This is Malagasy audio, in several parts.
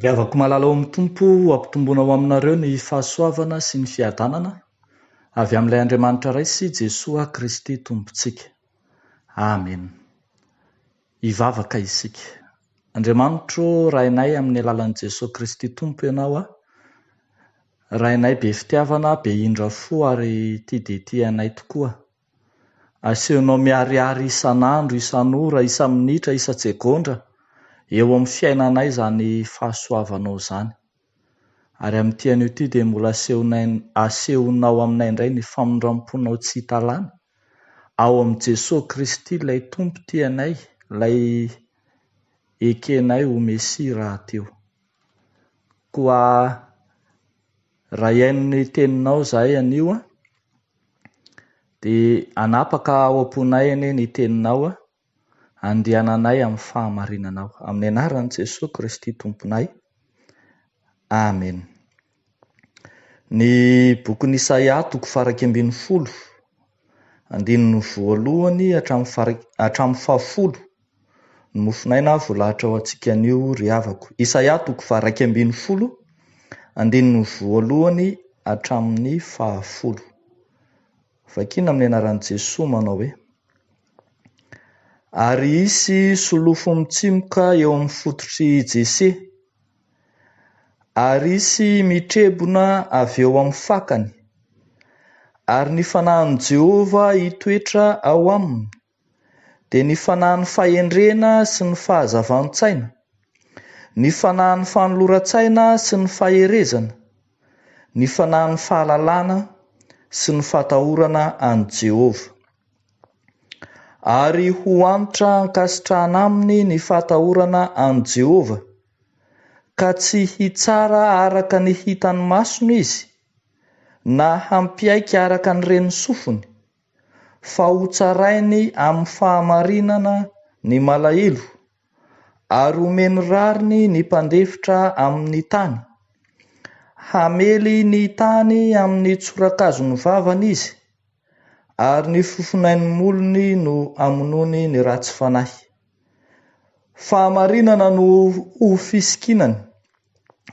Riavako malala ao amin'ny tompo, ampitomboana ao aminareo ny fahasoavana sy ny fiadanana avy amin'ilay Andriamanitra iray sy Jesoa Kristy tompontsika. Amen. Hivavaka isika. Andriamanitro, rainay amin'ny alalan'i Jesoa Kristy tompo ianao a. Rainay be fitiavana, be indra fo ary tia dia tianay tokoa. Asehonao miariary isan'andro, isan'ora, isa-minitra, isa-tsegondra eo amin'ny fiainanay izany fahasoavanao izany. Ary amin'ity anio ity dia mbola asehonao aminay indray ny famondram-ponao tsy hitalana ao amin'ny Jesoa Kristy ilay tompo tianay, ilay ekenay ho Mesia rahateo. Koa raha iaino ny teninao izahay anio a, dia anapaka ao am-ponay anie ny teninao a, andehananay amin'ny fahamarinanao. Amin'ny anaran'i Jesoa Kristy tomponay. Amen. Ny bokin'i Isaia toko faha 12, andininy voalohany hatramin'ny fahafolo no mofinaina voalahatra ao antsika anio ry havako. Isaia toko faha 12, andininy voalohany hatramin'ny fahafolo. Vakiana amin'ny anaran'i Jesoa manao hoe: ary hisy solofo mitsimoka eo amin'ny fototry Jese, ary hisy mitrebona avy eo amin'ny fakany, ary ny fanahin'i Jehova hitoetra ao aminy, dia ny fanahin'ny fahendrena sy ny fahazavan-tsaina, ny fanahin'ny fanoloran-tsaina sy ny faherezana, ny fanahin'ny fahalalana sy ny fahatahorana an' Jehova. Ary ho antitra ankasitrahana aminy ny fahatahorana an' Jehova, ka tsy hitsara araka ny hitany masony izy, na hampiaika araka ny reny sofiny, fa ho tsarainy amin'ny fahamarinana ny malahelo, ary omeny rariny ny mpandefitra amin'ny tany, hamely ny tany amin'ny tsoran-kazon'ny vavany izy, ary ny fofonain'ny molony no amonoany ny ratsy fanahy. Fahamarinana no ho fisikinany,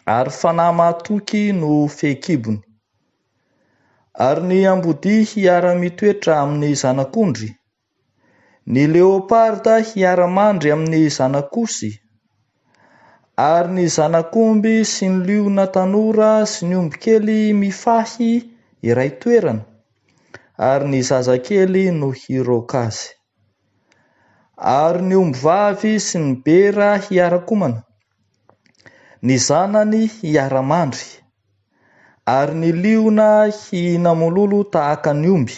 ary fanahy mahatoky no fehikibony. Ary ny ambodia hiara-mitoetra amin'ny zanak'ondry, ny leoparda hiara-mandry amin'ny zanak'osy, ary ny zanak'omby sy ny liona tanora sy ny omby kely mifahy iray toerana, ary ny zazakely no hiroaka azy. Ary ny omby vavy sy ny bera hiara-komana, ny zanany hiara-mandry, ary ny liona hihina-mololo tahaka ny omby,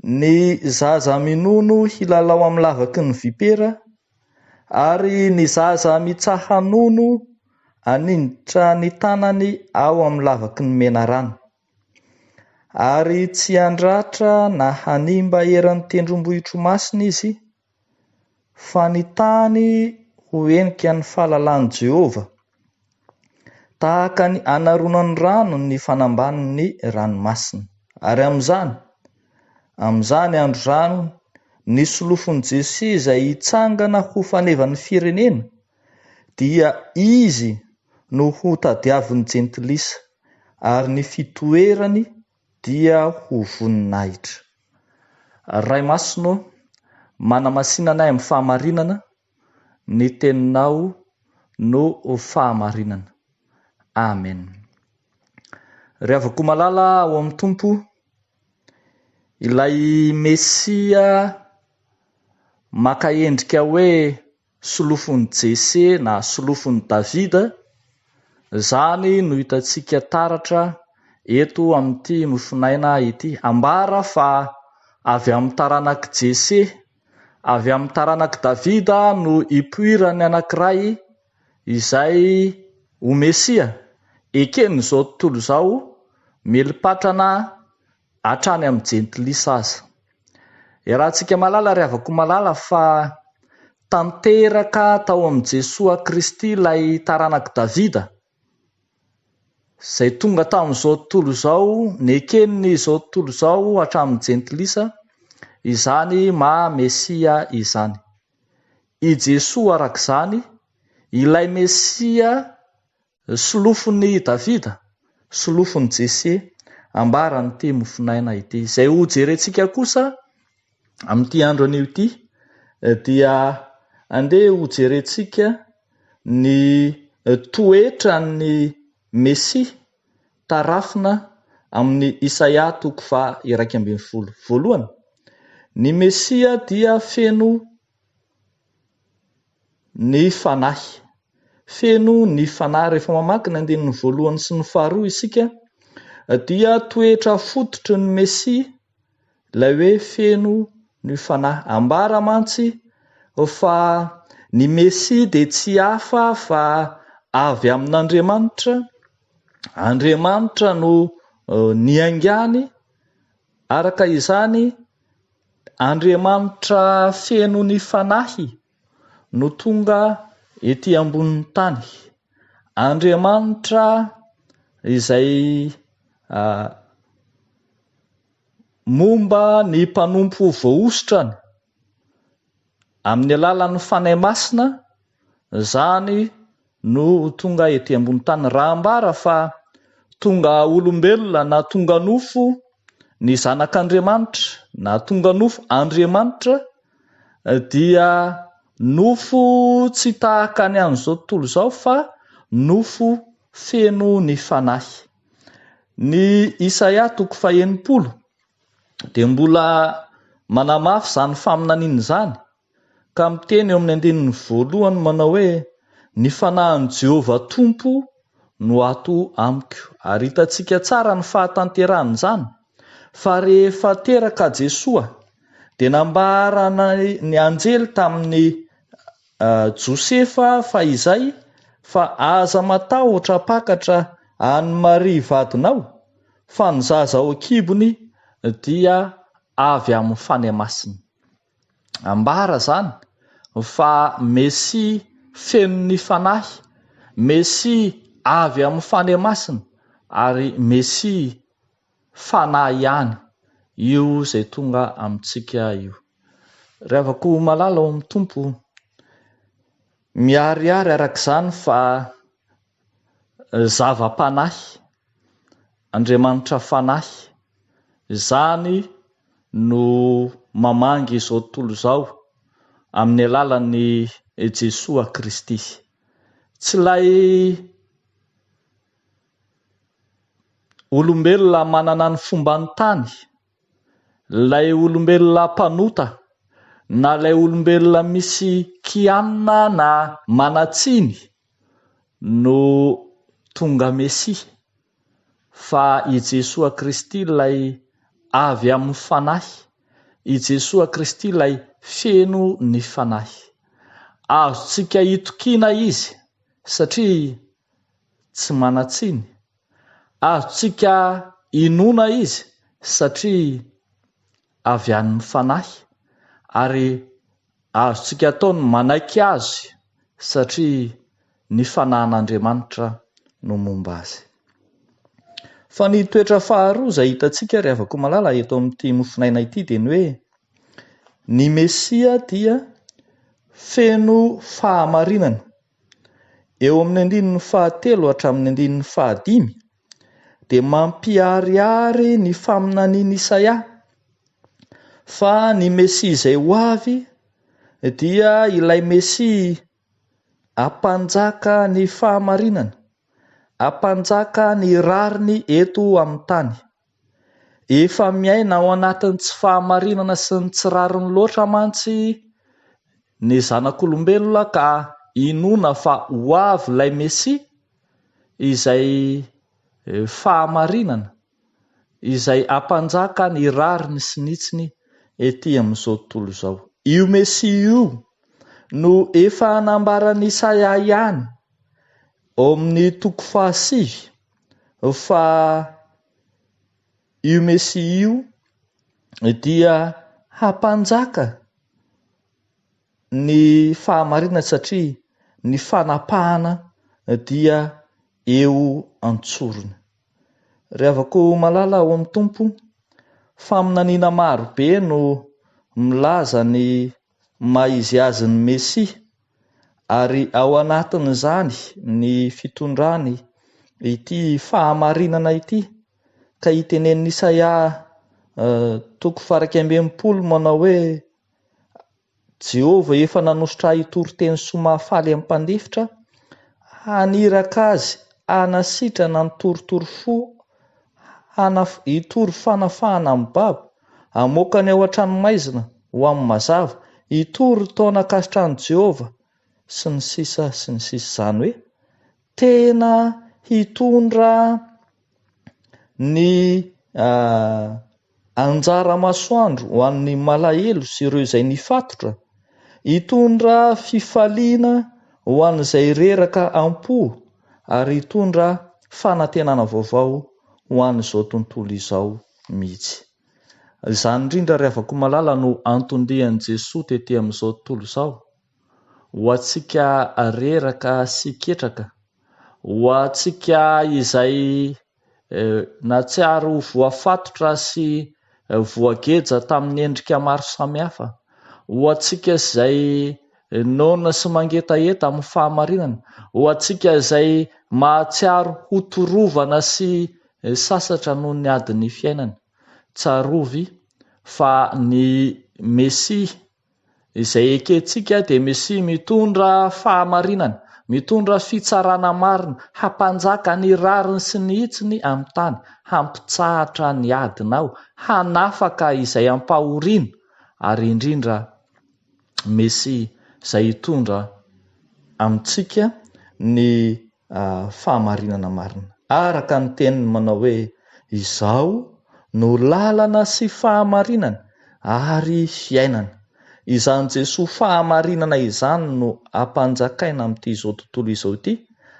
ny zaza minono hilalao amin'ny lavaky ny vipera, ary ny zaza mitsaha nono haninditra ny tanany ao amin'ny lavaky ny menarana. Ary tsy handratra na hanimba eran'ny tendrombohitro masina izy, fa ny tany ho henika ny fahalalany Jehova, tahaka ny anaronan'ny rano ny fanambaniny ranomasina. Ary amin'izany andro-rano, ny solofon'i Jesoa izay hitsangana ho fanevan'ny firenena, dia izy no ho tadiavin'ny jentilisa, ary ny fitoerany dia ho voninahitra. Ray masino, manamasinanay amin'ny fahamarinana, ny teninao no fahamarinana. Amen. Riavako malala ao amin'ny tompo, ilay Mesia maka endrika hoe solofon'i Jese na solofon'i Davida, zany no hitantsika taratra eto amin'ity mofinaina ity. Ambara fa avy amin'ny taranak'i Jese, avy amin'ny taranak'i Davida no hipoirany anankiray izay ho Mesia, ekeny izao tontolo izao, melipatrana hatrany amin'ny jentilisa aza. Iarahantsika malala, riavako malala, fa tanteraka tao amin'ny Jesoa Kristy ilay taranak'i Davida, izay tonga tamin'izao tontolo izao, nekeniny izao tontolo izao hatramin'ny jentilisa, izany maha Mesia izany. I Jesoa arak'izany ilay Mesia solofon'ny Davida, solofon'ny Jese, ambarany ity mofinaina ity. Izay ho jerentsika kosa amin'ity andro anio ity dia andeha ho jerentsika ny toetra ny Mesia tarafina amin'ny Isaia 1:12. Voalohany, ny Mesia dia feno ny fanahy. Feno ny fanahy. Rehefa mamaky ny 1 sy ny 2 isika dia toetra fototry ny Mesia ilay hoe feno ny fanahy. Ambara mantsy fa ny Mesia dia tsy hafa fa avy amin'Andriamanitra. Andriamanitra no niaingany. Araka izany, Andriamanitra feno ny fanahy no tonga ety ambonin'ny tany. Andriamanitra izay momba ny mpanompo voaosotrany amin'ny alalan'ny fanahy masina, zany no tonga ety ambonin'ny tany. Raha ambara fa tonga olombelona na tonga nofo ny zanak'Andriamanitra na tonga nofo Andriamanitra dia nofo tsy tahaka ny an'izao tontolo izao fa nofo feno ny fanahy. Ny Isaia 1:90 dia mbola manamafy izany faminaniana izany ka miteny eo amin'ny 1 manao hoe ny fanahin'i Jehovah Tompo no ato amiko. Ary hitantsika tsara ny fahatanterahany izany fa rehefa teraka Jesoa dia nambarana ny anjely tamin'ny Josefa fa izay fa aza matahotra pakatra an'i Maria vadinao fa ny zaza ao an-kibony dia avy amin'ny fanahy masina. Ambara zany fa Mesia feno ny fanahy, Mesia avy amin'ny fanahy masina ary Mesia fanahy ihany. Io izay tonga amintsika io. Ravako malala ao amin'ny Tompo, miharihary arak'izany fa zava-panahy, Andriamanitra fanahy, zany no mamangy izao tontolo izao amin'ny alalan'ny Jesoa Kristy. Tsy ilay olombelona manana ny fomban'ny tany, ilay olombelona mpanota na ilay olombelona misy kianina na manatsiny no tonga Mesia, fa i Jesoa Kristy ilay avy amin'ny fanahy, i Jesoa Kristy ilay feno ny fanahy. Azontsika hitokiana izy satria tsy manatsiny. Azontsika inona izy satria avy amin'ny fanahy. Ary azontsika ataony manaiky azy satria ny fanahin'Andriamanitra no momba azy. Fa ny toetra faharoa izay hitantsika rehavako malala eto amin'ity mofinaina ity dia ny hoe ny Mesia dia feno fahamarinana. Eo amin'ny 1:13 hatramin'ny 1:15 dia mampiharihary ny faminanian'i Isaia fa ny Mesia izay ho avy dia ilay Mesia ampanjaka ny fahamarinana, ampanjaka ny rariny eto amin'ny tany. Efa miaina ao anatin'ny tsy fahamarinana sy ny tsy rariny loatra mantsy ny zanak'olombelona ka inona fa ho avy ilay Mesia izay fahamarinana, izay ampanjaka ny rariny sy nitsiny ety amin'izao tontolo izao. Io Mesia io no efa nambaran'i Isaia ihany ao amin'ny 7 fa io Mesia io dia hampanjaka ny fahamarinana satria ny fanapahana dia eo antsorony. Rehavako malala ao amin'ny Tompo, faminaniana maro be no milaza ny maha izy azy ny Mesia Ary ao anatin'izany ny fitondrany ity fahamarinana ity, ka itenen'ny Isaia 120 manao hoe Jehova efa nanositra itoro-teny somafaly amin'ny mpanefitra, haniraka azy, hanasitrana ny torotoro fo, hitory fanafahana amin'ny baba, hamoakany ao an-tranomaizina ho amin'ny mazava, hitory taona kasitran'i Jehova, sy ny sisa izany hoe tena hitondra ny anjara masoandro ho an'ny malahelo sy ireo izay nifatotra, hitondra fifaliana ho an'izay reraka am-po, ary hitondra fanantenana vaovao ho an'izao tontolo izao mihitsy. Izany indrindra ry havako malala no antondian'i Jesoa tetỳ amin'izao tontolo izao, ho antsika reraka sy ketraka, ho antsika izay natsiaro voafatotra sy voageja tamin'ny endrika maro samihafa, ho antsika izay nona sy mangetaheta amin'ny fahamarinana, ho antsika izay mahatsiaro hotorovana sy sasatra noho ny adiny fiainana. Tsarovy fa ny Mesia izay ekentsika dia Mesia mitondra fahamarinana, mitondra fitsarana marina, hampanjaka ny rariny sy ny hitsiny amin'ny tany, hampitsahatra ny adinao, hanafaka izay ampahoriana, ary indrindra Mesia izay hitondra amintsika ny fahamarinana marina. Araka ny teniny manao hoe izao no lalana sy fahamarinana ary fiainana. Izany Jesoa fahamarinana izany no ampanjakaina amin'ity izao tontolo izao ity,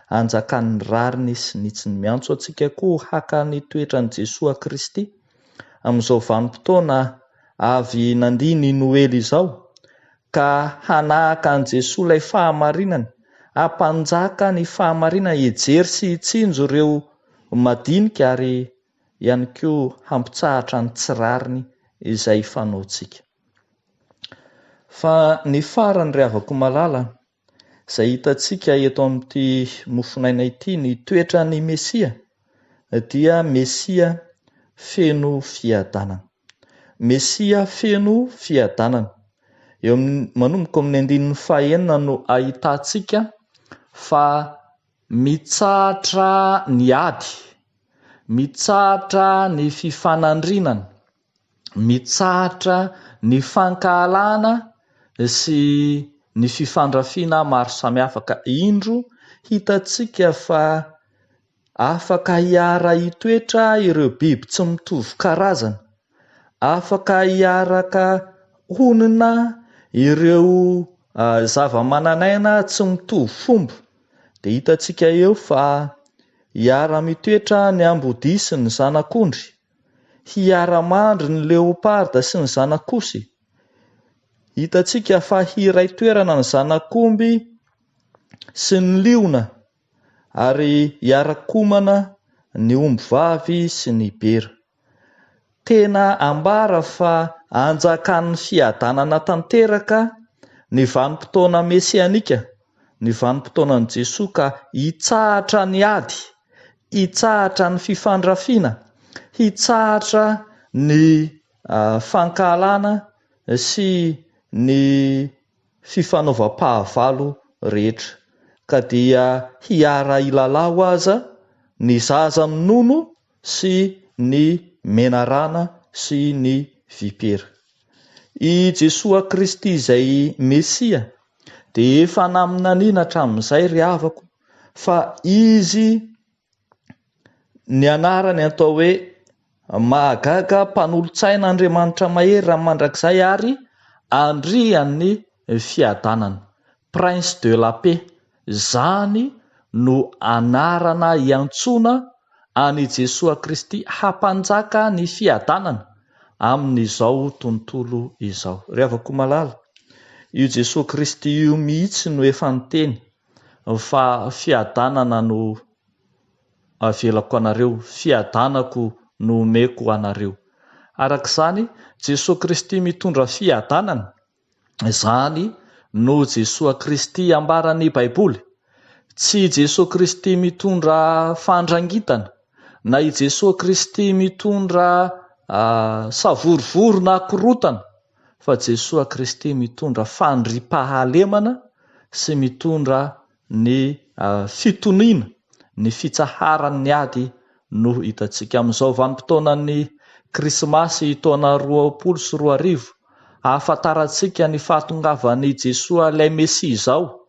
hanjakany rariny sy nitsiny. Miantso antsika koa haka ny toetran'i Jesoa Kristy amin'izao vanim-potoana avy nandihy ny Noely izao, ka hanahaka an' Jesoa ilay fahamarinana, hampanjaka ny fahamarinana, hijery sy hitsinjo ireo madinika, ary ihany koa hampitsahatra ny tsirariny izay fanaontsika. Fa ny farany ry havako malala izay hitantsika eto amin'ity mofinaina ity, ny toetran'ny Mesia dia Mesia feno fiadanana. Mesia feno fiadanana. Eo manomboka amin'ny 19 no ahitantsika fa mitsahatra ny ady, mitsahatra ny fifanandrinana, mitsahatra ny fankahalana sy ny fifandrafiana maro samihafa. Ka indro hitantsika fa afaka hiara hitoetra ireo biby tsy mitovy karazana, afaka hiaraka honina ireo zava-mananaina tsy mitovy fomba, dia hitantsika eo fa hiara mitoetra ny ambody sy ny zanak'ondry, hiara-mandry ny leoparda sy ny zanak'osy, hitantsika fa hiray toerana ny zanak'omby sy ny liona, ary hiara-komana ny omby vavy sy ny bera. Tena ambara fa anjakan'ny fiadanana tanteraka ny vanim-potoana mesianika, ny vanim-potoanan'i Jesoa, ka hitsahatra ny ady, hitsahatra ny fifandrafiana, hitsahatra ny fankahalana sy ny fifanaovam-pahavalo rehetra, ka dia hiara ilalao aza ny zaza minono sy ny menarana sy ny vipera. I Jesoa Kristy izay Mesia dia efa naminaniana hatramin'izay ry havako fa izy ny anarany atao hoe mahagaga mpanolontsaina Andriamanitra mahery raha mandrakizay, ary andrian'ny fiadanana, Prince de la paix. Zany no anarana iantsona any Jesoa Kristy hampanjaka ny fiadanana amin'izao tontolo izao. Ry havako malala, io Jesoa Kristy io mihitsy no efa niteny fa fiadanana no avelako anareo, fiadanako no omeko anareo. Arak'izany Jesoa Kristy mitondra fiadanana, izany no Jesosy Kristy ambarany Baiboly, tsy Jesosy Kristy mitondra fandrangitana, na i Jesosy Kristy mitondra savorovoro na korotana, fa Jesosy Kristy mitondra fandriampahalemana sy mitondra ny fitoniana, ny fitsaharany ady no hitantsika amin'izao vanim-potoanan'ny Krismasy taona 2024 ahafantarantsika ny fahatongavan'i Jesosy ilay Mesia izao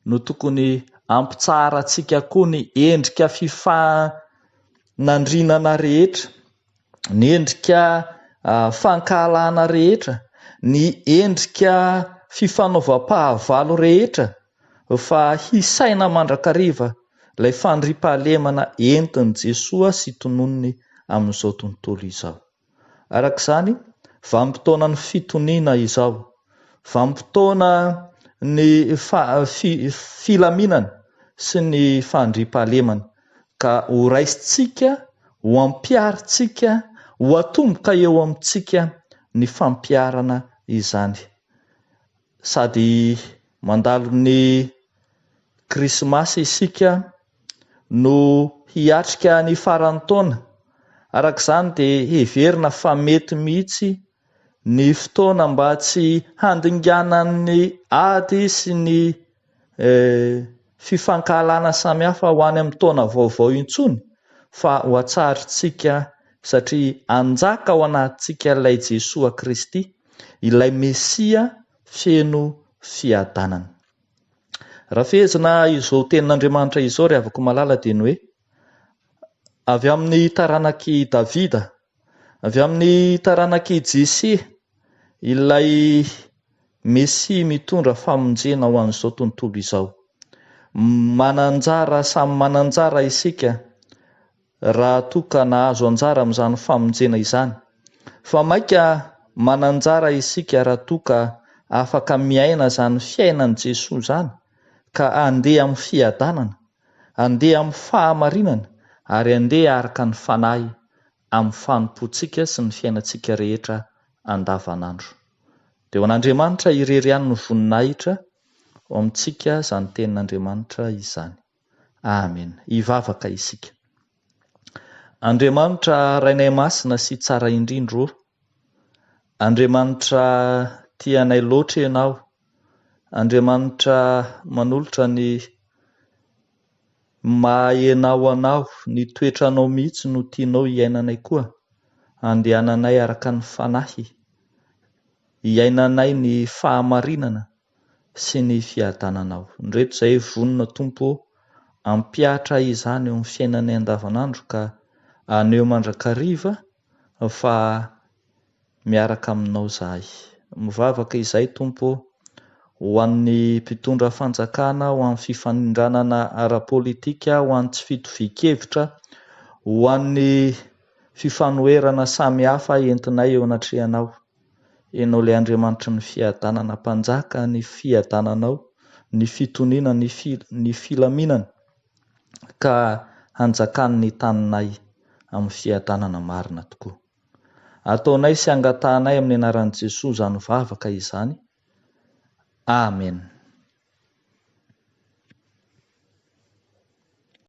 no tokony ampitsaharantsika koa ny endrika fifanandrinana rehetra, ny endrika fankahalana rehetra, ny endrika fifanaovam-pahavalo rehetra, fa hisaina mandrakariva ilay fandriampahalemana entin'i Jesosy sy tononony amin'izao tontolo izao. Arak'izany, vanim-potoanan'ny fitoniana izao, vanim-potoana ny filaminana sy ny fandriampahalemana, ka ho raisintsika, ho ampiarintsika, ho atomboka eo amintsika ny fampiarana izany. Sady mandalo ny Krismasy isika no hiatrika ny faran'ny taona. Arak'izany dia heverina fa mety mihitsy ny fotoana mba tsy handinganan'ny ady sy ny fifankahalana samihafa ho any amin'ny taona vaovao intsony, fa ho atsarintsika satria anjaka ao anatintsika ilay Jesosy Kristy, ilay Mesia feno fiadanana. Raha fehezina izao tenin'Andriamanitra izao ry havako malala dia ny hoe avy amin'ny taranaky Davida, avy amin'ny taranaky Jese, ilay Mesia mitondra famonjena ho an'izao tontolo izao. Mananjara samy mananjara isika raha toa ka nahazo anjara amin'izany famonjena izany, fa maika mananjara isika raha toa ka afaka miaina izany fiainan'i Jesosy izany, ka andeha amin'ny fiadanana, andeha amin'ny fahamarinana, ary andeha araka ny fanahy amin'ny fanompoantsika sy ny fiainantsika rehetra andavanandro. Dia ho an'Andriamanitra irery ihany ny voninahitra ao amintsika izany tenin'Andriamanitra izany. Amen. Hivavaka isika. Andriamanitra rainay masina sy tsara indrindro, Andriamanitra tianay loatra ianao, Andriamanitra manolotra ny mahaenao anao, ny toetranao mihitsy no tianao hiainanay koa, andehananay araka ny fanahy, hiainanay ny fahamarinana sy ny fiadananao. Ndreto izay vonona Tompo, ampiatra izany eo amin'ny fiainanay andavanandro, ka aneo mandrakariva fa miaraka aminao izahay. Mivavaka izay Tompo ho an'ny mpitondra fanjakana, ho an'ny fifandranana ara-politika, ho an'ny tsy fitovian-kevitra, ho an'ny fifanoherana samihafa entinay eo anatrehanao. Ianao ilay Andriamanitra ny fiadanana mpanjaka, ny fiadananao, ny fitoniana, ny filaminana, ka hanjakany ny taninay amin'ny fiadanana marina tokoa. Ataonay sy angatanay amin'ny anaran'i Jesosy izany vavaka izany. Amen.